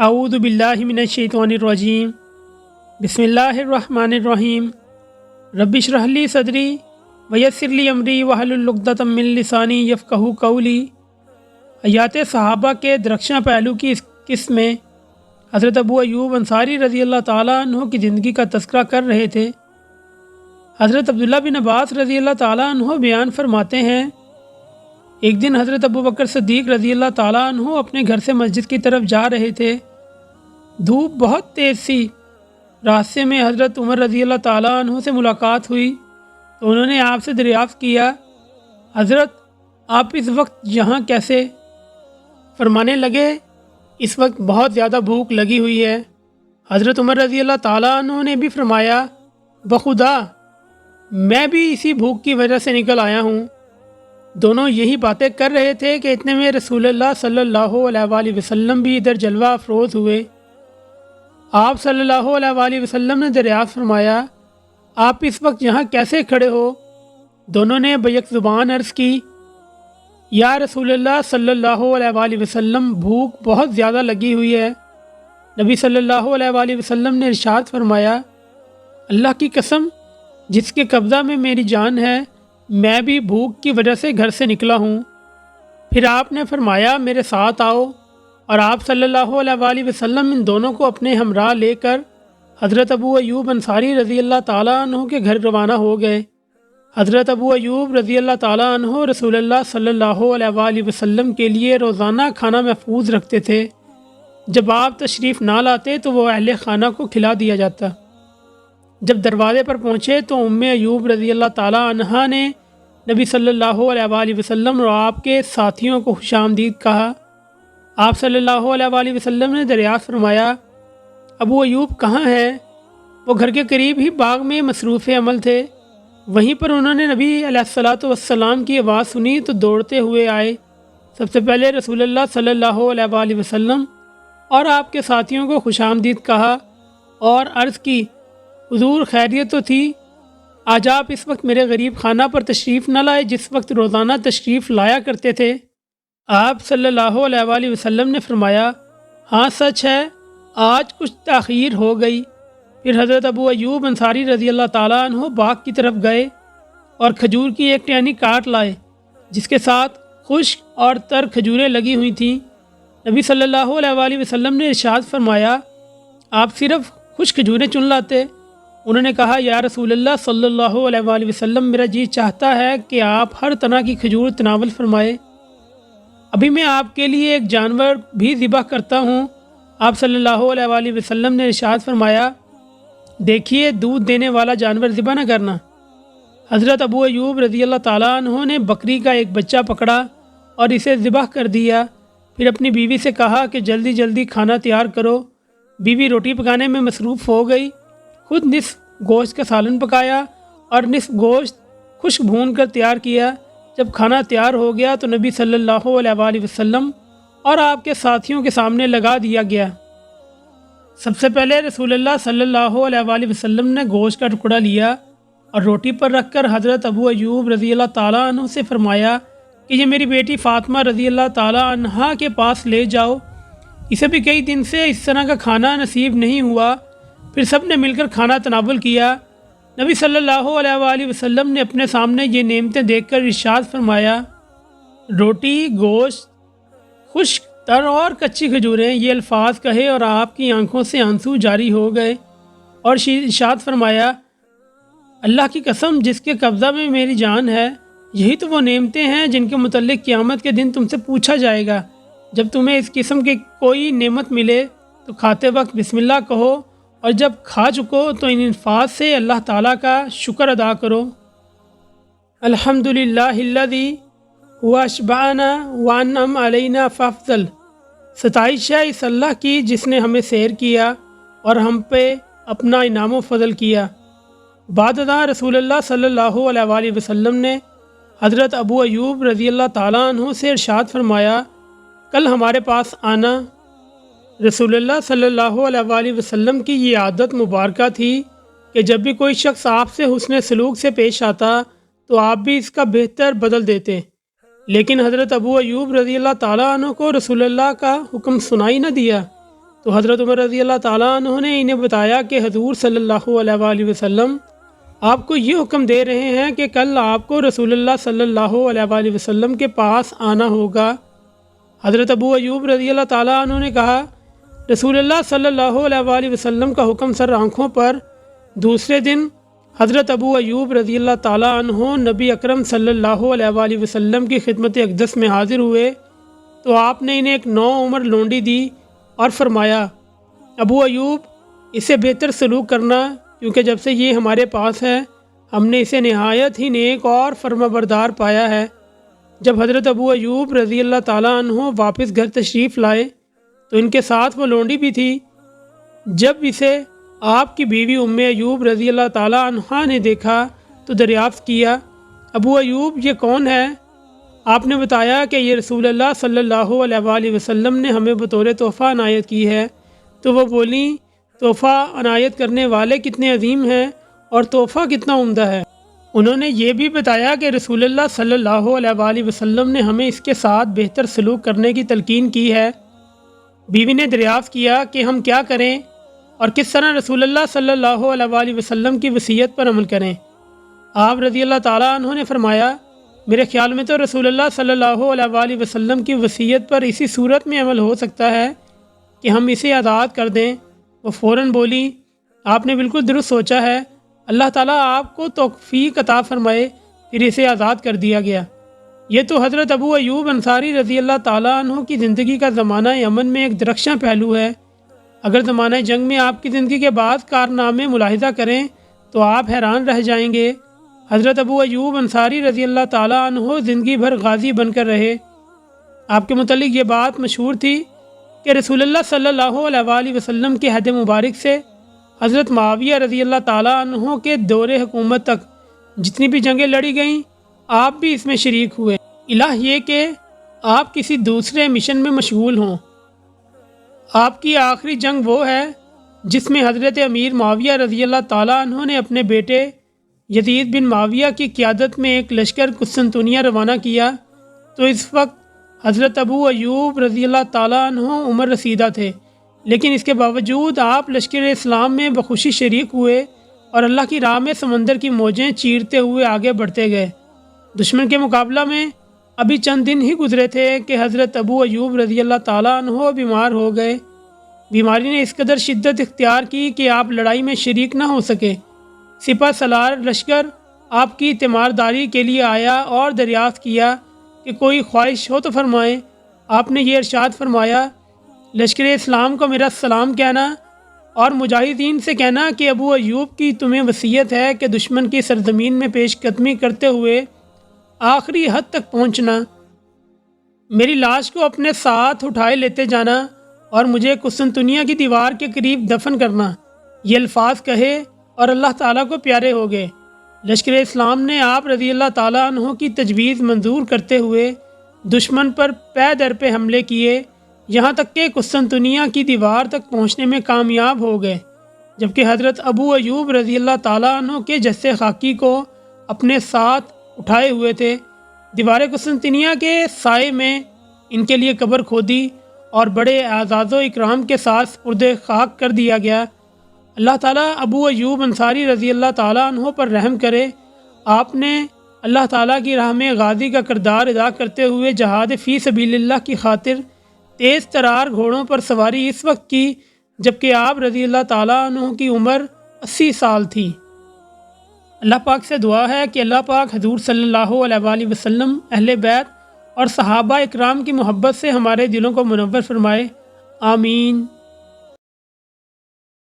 اعوذ باللہ من الشیطان الرجیم بسم اللہ الرحمن الرحیم رب اشرح لی صدری ویسر لی امری واحلل عقدۃ من لسانی یفقہوا قولی۔ حیات صحابہ کے درخشاں پہلو کی اس قسم میں حضرت ابو ایوب انصاری رضی اللہ تعالیٰ عنہ کی زندگی کا تذکرہ کر رہے تھے۔ حضرت عبداللہ بن عباس رضی اللہ تعالیٰ عنہ بیان فرماتے ہیں، ایک دن حضرت ابو بکر صدیق رضی اللہ تعالیٰ عنہ اپنے گھر سے مسجد کی طرف جا رہے تھے۔ دھوپ بہت تیز سی۔ راستے میں حضرت عمر رضی اللہ تعالیٰ عنہ سے ملاقات ہوئی تو انہوں نے آپ سے دریافت کیا، حضرت آپ اس وقت یہاں کیسے؟ فرمانے لگے، اس وقت بہت زیادہ بھوک لگی ہوئی ہے۔ حضرت عمر رضی اللہ تعالیٰ عنہ نے بھی فرمایا، بخدا میں بھی اسی بھوک کی وجہ سے نکل آیا ہوں۔ دونوں یہی باتیں کر رہے تھے کہ اتنے میں رسول اللہ صلی اللہ علیہ وآلہ وسلم بھی ادھر جلوہ افروز ہوئے۔ آپ صلی اللہ علیہ وآلہ وسلم نے دریافت فرمایا، آپ اس وقت یہاں کیسے کھڑے ہو؟ دونوں نے بیک زبان عرض کی، یا رسول اللہ صلی اللہ علیہ وآلہ وسلم بھوک بہت زیادہ لگی ہوئی ہے۔ نبی صلی اللہ علیہ وآلہ وسلم نے ارشاد فرمایا، اللہ کی قسم جس کے قبضہ میں میری جان ہے، میں بھی بھوک کی وجہ سے گھر سے نکلا ہوں۔ پھر آپ نے فرمایا، میرے ساتھ آؤ، اور آپ صلی اللہ علیہ وآلہ وسلم ان دونوں کو اپنے ہمراہ لے کر حضرت ابو ایوب انصاری رضی اللہ تعالیٰ عنہ کے گھر روانہ ہو گئے۔ حضرت ابو ایوب رضی اللہ تعالیٰ عنہ رسول اللہ صلی اللہ علیہ وآلہ وسلم کے لیے روزانہ کھانا محفوظ رکھتے تھے۔ جب آپ تشریف نہ لاتے تو وہ اہل خانہ کو کھلا دیا جاتا۔ جب دروازے پر پہنچے تو ام ایوب رضی اللہ تعالیٰ عنہا نے نبی صلی اللہ علیہ وآلہ وسلم اور آپ کے ساتھیوں کو خوش آمدید کہا۔ آپ صلی اللہ علیہ وآلہ وسلم نے دریافت فرمایا، ابو ایوب کہاں ہے؟ وہ گھر کے قریب ہی باغ میں مصروف عمل تھے۔ وہیں پر انہوں نے نبی علیہ الصلاۃ والسلام کی آواز سنی تو دوڑتے ہوئے آئے۔ سب سے پہلے رسول اللہ صلی اللہ علیہ وآلہ وسلم اور آپ کے ساتھیوں کو خوش آمدید کہا اور عرض کی، حضور خیریت تو تھی؟ آج آپ اس وقت میرے غریب خانہ پر تشریف نہ لائے جس وقت روزانہ تشریف لایا کرتے تھے؟ آپ صلی اللہ علیہ وآلہ وسلم نے فرمایا، ہاں سچ ہے، آج کچھ تاخیر ہو گئی۔ پھر حضرت ابو ایوب انصاری رضی اللہ تعالیٰ عنہ باغ کی طرف گئے اور کھجور کی ایک ٹہنی کاٹ لائے جس کے ساتھ خشک اور تر کھجوریں لگی ہوئی تھیں۔ نبی صلی اللہ علیہ وآلہ وسلم نے ارشاد فرمایا، آپ صرف خشک کھجوریں چن لاتے؟ انہوں نے کہا، یا رسول اللہ صلی اللہ علیہ وآلہ وسلم میرا جی چاہتا ہے کہ آپ ہر طرح کی کھجور تناول فرمائے۔ ابھی میں آپ کے لیے ایک جانور بھی ذبح کرتا ہوں۔ آپ صلی اللہ علیہ وآلہ وسلم نے ارشاد فرمایا، دیکھیے دودھ دینے والا جانور ذبح نہ کرنا۔ حضرت ابو ایوب رضی اللہ تعالیٰ عنہ نے بکری کا ایک بچہ پکڑا اور اسے ذبح کر دیا۔ پھر اپنی بیوی سے کہا کہ جلدی جلدی کھانا تیار کرو۔ بیوی روٹی پکانے میں مصروف ہو گئی، خود نصف گوشت کا سالن پکایا اور نصف گوشت خشک بھون کر تیار کیا۔ جب کھانا تیار ہو گیا تو نبی صلی اللہ علیہ وآلہ وسلم اور آپ کے ساتھیوں کے سامنے لگا دیا گیا۔ سب سے پہلے رسول اللہ صلی اللہ علیہ وآلہ وسلم نے گوشت کا ٹکڑا لیا اور روٹی پر رکھ کر حضرت ابو ایوب رضی اللہ تعالیٰ عنہ سے فرمایا کہ یہ میری بیٹی فاطمہ رضی اللہ تعالیٰ عنہا کے پاس لے جاؤ، اسے بھی کئی دن سے اس طرح کا کھانا نصیب نہیں ہوا۔ پھر سب نے مل کر کھانا تناول کیا۔ نبی صلی اللہ علیہ وآلہ وسلم نے اپنے سامنے یہ نعمتیں دیکھ کر ارشاد فرمایا، روٹی، گوشت، خشک، تر اور کچی کھجوریں، یہ الفاظ کہے اور آپ کی آنکھوں سے آنسو جاری ہو گئے اور ارشاد فرمایا، اللہ کی قسم جس کے قبضہ میں میری جان ہے، یہی تو وہ نعمتیں ہیں جن کے متعلق قیامت کے دن تم سے پوچھا جائے گا۔ جب تمہیں اس قسم کی کوئی نعمت ملے تو کھاتے وقت بسم اللہ کہو، اور جب کھا چکو تو ان الفاظ سے اللہ تعالیٰ کا شکر ادا کرو۔ الحمدللہ الذی هو اشبعنا وانعم علینا فافضل۔ ستائش ہے اس اللہ کی جس نے ہمیں سیر کیا اور ہم پہ اپنا انعام و فضل کیا۔ بعد ازاں رسول اللہ صلی اللہ علیہ وآلہ وسلم نے حضرت ابو ایوب رضی اللہ تعالیٰ عنہ سے ارشاد فرمایا، کل ہمارے پاس آنا۔ رسول اللہ صلی اللہ علیہ وآلہ وسلم کی یہ عادت مبارکہ تھی کہ جب بھی کوئی شخص آپ سے حسن سلوک سے پیش آتا تو آپ بھی اس کا بہتر بدل دیتے، لیکن حضرت ابو ایوب رضی اللہ تعالیٰ عنہ کو رسول اللہ کا حکم سنائی نہ دیا۔ تو حضرت عمر رضی اللہ تعالیٰ عنہ نے انہیں بتایا کہ حضور صلی اللہ علیہ وآلہ وسلم آپ کو یہ حکم دے رہے ہیں کہ کل آپ کو رسول اللہ صلی اللہ علیہ وآلہ وسلم کے پاس آنا ہوگا۔ حضرت ابو ایوب رضی اللہ تعالیٰ عنہ نے کہا، رسول اللہ صلی اللہ علیہ وآلہ وسلم کا حکم سر آنکھوں پر۔ دوسرے دن حضرت ابو ایوب رضی اللہ تعالیٰ عنہ نبی اکرم صلی اللہ علیہ وآلہ وسلم کی خدمت اقدس میں حاضر ہوئے تو آپ نے انہیں ایک نو عمر لونڈی دی اور فرمایا، ابو ایوب، اسے بہتر سلوک کرنا، کیونکہ جب سے یہ ہمارے پاس ہے ہم نے اسے نہایت ہی نیک اور فرما بردار پایا ہے۔ جب حضرت ابو ایوب رضی اللہ تعالیٰ عنہ واپس گھر تشریف لائے تو ان کے ساتھ وہ لونڈی بھی تھی۔ جب اسے آپ کی بیوی ام ایوب رضی اللہ تعالیٰ عنہ نے دیکھا تو دریافت کیا، ابو ایوب یہ کون ہے؟ آپ نے بتایا کہ یہ رسول اللہ صلی اللہ علیہ وآلہ وسلم نے ہمیں بطور تحفہ عنایت کی ہے۔ تو وہ بولیں، تحفہ عنایت کرنے والے کتنے عظیم ہیں اور تحفہ کتنا عمدہ ہے۔ انہوں نے یہ بھی بتایا کہ رسول اللہ صلی اللہ علیہ وآلہ وسلم نے ہمیں اس کے ساتھ بہتر سلوک کرنے کی تلقین کی ہے۔ بیوی نے دریافت کیا کہ ہم کیا کریں اور کس طرح رسول اللہ صلی اللہ علیہ وآلہ وسلم کی وصیت پر عمل کریں؟ آپ رضی اللہ تعالیٰ عنہ نے فرمایا، میرے خیال میں تو رسول اللہ صلی اللہ علیہ وآلہ وسلم کی وصیت پر اسی صورت میں عمل ہو سکتا ہے کہ ہم اسے آزاد کر دیں۔ وہ فوراً بولی، آپ نے بالکل درست سوچا ہے، اللہ تعالیٰ آپ کو توفیق عطا فرمائے۔ پھر اسے آزاد کر دیا گیا۔ یہ تو حضرت ابو ایوب انصاری رضی اللہ تعالیٰ عنہ کی زندگی کا زمانہ امن میں ایک درخشاں پہلو ہے۔ اگر زمانہ جنگ میں آپ کی زندگی کے بعد کارنامے ملاحظہ کریں تو آپ حیران رہ جائیں گے۔ حضرت ابو ایوب انصاری رضی اللہ تعالیٰ عنہ زندگی بھر غازی بن کر رہے۔ آپ کے متعلق یہ بات مشہور تھی کہ رسول اللہ صلی اللہ علیہ وآلہ وسلم کے عہد مبارک سے حضرت معاویہ رضی اللہ تعالیٰ عنہ کے دور حکومت تک جتنی بھی جنگیں لڑی گئیں آپ بھی اس میں شریک ہوئے۔ الہ یہ کہ آپ کسی دوسرے مشن میں مشغول ہوں۔ آپ کی آخری جنگ وہ ہے جس میں حضرت امیر معاویہ رضی اللہ تعالیٰ عنہ نے اپنے بیٹے یزید بن معاویہ کی قیادت میں ایک لشکر قسطنطنیہ روانہ کیا۔ تو اس وقت حضرت ابو ایوب رضی اللہ تعالیٰ عنہ عمر رسیدہ تھے، لیکن اس کے باوجود آپ لشکر اسلام میں بخوشی شریک ہوئے اور اللہ کی راہ میں سمندر کی موجیں چیرتے ہوئے آگے بڑھتے گئے۔ دشمن کے مقابلہ میں ابھی چند دن ہی گزرے تھے کہ حضرت ابو ایوب رضی اللہ تعالیٰ عنہ بیمار ہو گئے۔ بیماری نے اس قدر شدت اختیار کی کہ آپ لڑائی میں شریک نہ ہو سکے۔ سپہ سالار لشکر آپ کی تیمارداری کے لیے آیا اور دریافت کیا کہ کوئی خواہش ہو تو فرمائیں۔ آپ نے یہ ارشاد فرمایا، لشکر اسلام کو میرا سلام کہنا اور مجاہدین سے کہنا کہ ابو ایوب کی تمہیں وصیت ہے کہ دشمن کی سرزمین میں پیش قدمی کرتے ہوئے آخری حد تک پہنچنا، میری لاش کو اپنے ساتھ اٹھائے لیتے جانا اور مجھے قسطنطنیہ کی دیوار کے قریب دفن کرنا۔ یہ الفاظ کہے اور اللہ تعالیٰ کو پیارے ہو گئے۔ لشکر اسلام نے آپ رضی اللہ تعالیٰ عنہ کی تجویز منظور کرتے ہوئے دشمن پر پے در پہ حملے کیے، یہاں تک کہ قسطنطنیہ کی دیوار تک پہنچنے میں کامیاب ہو گئے، جبکہ حضرت ابو ایوب رضی اللہ تعالیٰ عنہ کے جثے خاکی کو اپنے ساتھ اٹھائے ہوئے تھے۔ دیوار قسطنطنیہ کے سائے میں ان کے لیے قبر کھودی اور بڑے اعزاز و اکرام کے ساتھ سپرد خاک کر دیا گیا۔ اللہ تعالیٰ ابو ایوب انصاری رضی اللہ تعالیٰ عنہ پر رحم کرے۔ آپ نے اللہ تعالیٰ کی راہ میں غازی کا کردار ادا کرتے ہوئے جہاد فی سبیل اللہ کی خاطر تیز ترار گھوڑوں پر سواری اس وقت کی جبکہ آپ رضی اللہ تعالیٰ عنہ کی عمر 80 سال تھی۔ اللہ پاک سے دعا ہے کہ اللہ پاک حضور صلی اللہ علیہ وآلہ وسلم، اہل بیت اور صحابہ اکرام کی محبت سے ہمارے دلوں کو منور فرمائے، آمین۔